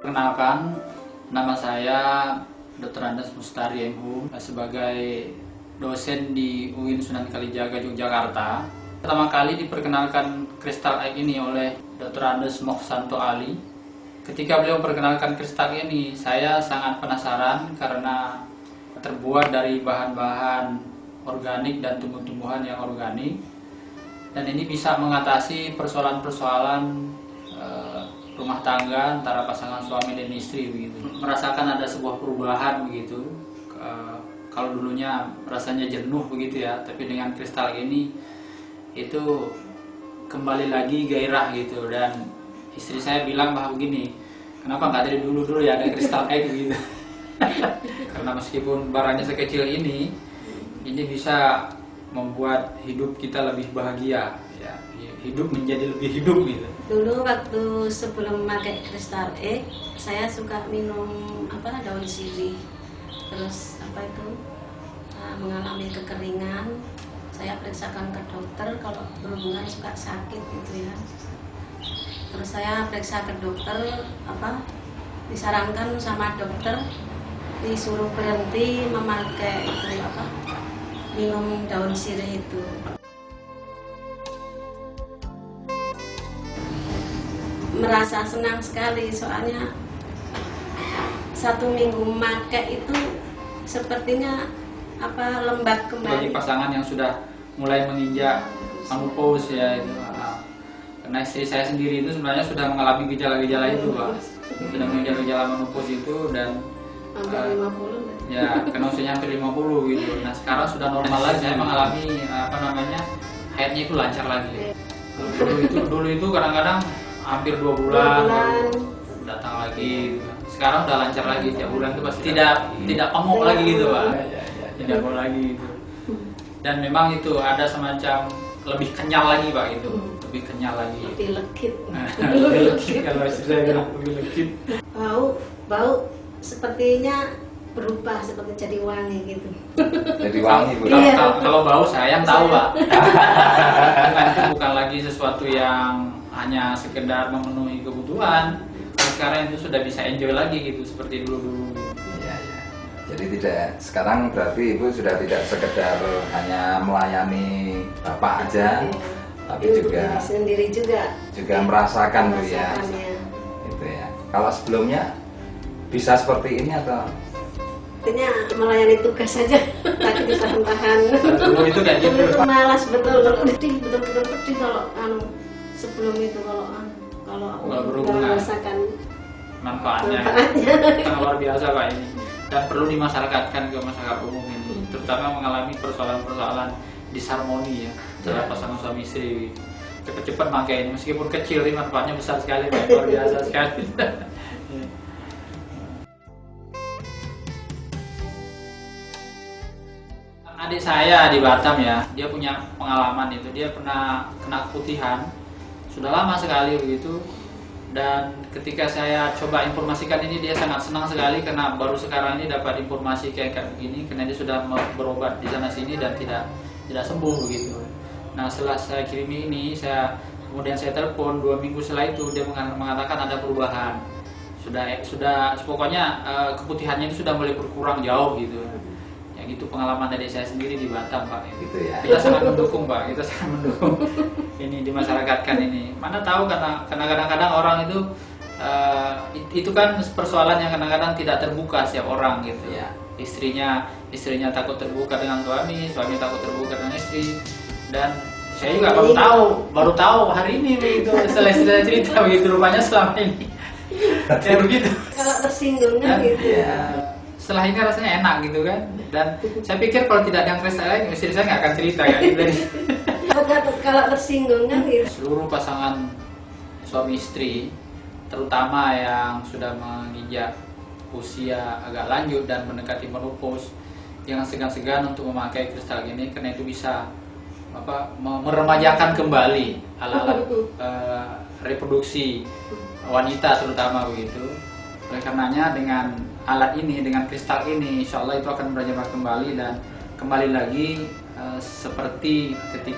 Perkenalkan, nama saya Dr. Andes Mustari MHum sebagai dosen di UIN Sunan Kalijaga, Yogyakarta. Pertama kali diperkenalkan kristal egg ini oleh Dr. Andes Mohsanto Ali. Ketika beliau memperkenalkan kristal ini, saya sangat penasaran karena terbuat dari bahan-bahan organik dan tumbuh-tumbuhan yang organik. Dan ini bisa mengatasi persoalan-persoalan rumah tangga antara pasangan suami dan istri begitu. Merasakan ada sebuah perubahan begitu. Kalau dulunya rasanya jenuh begitu ya, tapi dengan kristal ini itu kembali lagi gairah gitu. Dan istri saya bilang bahwa begini, kenapa nggak dari dulu ya ada kristal egg gitu. Karena meskipun barangnya sekecil ini bisa membuat hidup kita lebih bahagia ya, hidup menjadi lebih hidup gitu. Dulu waktu sebelum memakai kristal egg, saya suka minum daun sirih. Terus mengalami kekeringan. Saya periksakan ke dokter kalau berhubungan suka sakit gitu ya. Terus saya periksa ke dokter, disarankan sama dokter disuruh berhenti memakai minum daun sirih itu. Merasa senang sekali soalnya 1 minggu memakai itu sepertinya lembab kembali. Bagi pasangan yang sudah mulai menginjak menopause ya itu, karena istri saya sendiri itu sebenarnya sudah mengalami gejala-gejala itu Pak, sudah menginjak gejala menopause itu dan hampir 50 ya karena usianya hampir 50 gitu. Nah sekarang sudah normal lagi, saya mengalami haidnya itu lancar lagi. Dulu itu kadang-kadang hampir 2 bulan baru datang lagi. Sekarang udah lancar lagi, tiap bulan itu pasti tidak pamuk lagi gitu Pak. Tidak pamuk lagi gitu. Dan memang itu ada semacam lebih kenyal lagi Pak itu, lebih kenyal lagi. Lebih legit. Lebih legit kalau saya bilang lebih legit. Bau sepertinya berubah seperti jadi wangi gitu. Jadi wangi Bu. Iya. Kalau bau saya yang tahu Pak. Itu bukan lagi sesuatu yang hanya sekedar memenuhi kebutuhan. Sekarang itu sudah bisa enjoy lagi gitu seperti dulu. Iya, iya. Jadi sekarang berarti Ibu sudah tidak sekedar hanya melayani Bapak aja, tapi juga sendiri juga merasakan Bu ya. ya. Itu ya. Kalau sebelumnya bisa seperti ini atau Artinya melayani tugas saja, tapi ditahan-tahan. Dulu itu kayak gitu. Dulu itu malas betul-betul pedih kalau sebelum itu kalau berhubungan merasakan manfaatnya sangat luar biasa Pak ini, dan perlu dimasyarakatkan ke masyarakat umum ini, terutama mengalami persoalan-persoalan disharmoni ya antara pasangan suami istri. Cepat-cepat pakai ini, meskipun kecil ini manfaatnya besar sekali Pak, luar biasa sekali. Adik saya di Batam ya, dia punya pengalaman itu, dia pernah kena keputihan sudah lama sekali begitu. Dan ketika saya coba informasikan ini, dia sangat senang sekali karena baru sekarang ini dapat informasi kayak begini, karena dia sudah berobat di sana sini dan tidak sembuh begitu. Nah setelah saya kirimi ini, kemudian saya telepon 2 minggu setelah itu, dia mengatakan ada perubahan. Sudah pokoknya keputihannya itu sudah mulai berkurang jauh gitu. Ya gitu pengalaman dari saya sendiri di Batam Pak. gitu ya? Kita sangat mendukung Pak, kita sangat mendukung ini dimasyarakatkan ini. Mana tahu karena kadang-kadang orang itu kan persoalan yang kadang-kadang tidak terbuka setiap orang gitu ya. Istrinya takut terbuka dengan suami takut terbuka dengan istri. Dan saya juga baru tahu hari ini begitu, setelah istri cerita begitu, rupanya selama ini kayak begitu. Kalau tersinggung kan gitu. Ya. Setelah ini rasanya enak gitu kan. Dan saya pikir kalau tidak ada yang kristal lain, istri saya nggak akan cerita ya. Kalau tersinggung kan gitu. Seluruh pasangan suami istri, terutama yang sudah menginjak usia agak lanjut dan mendekati menopause, jangan segan-segan untuk memakai kristal ini, karena itu bisa meremajakan kembali alat-alat reproduksi wanita terutama begitu. Oleh karenanya dengan alat ini, dengan kristal ini, insya Allah itu akan berjalan kembali dan kembali lagi seperti ketika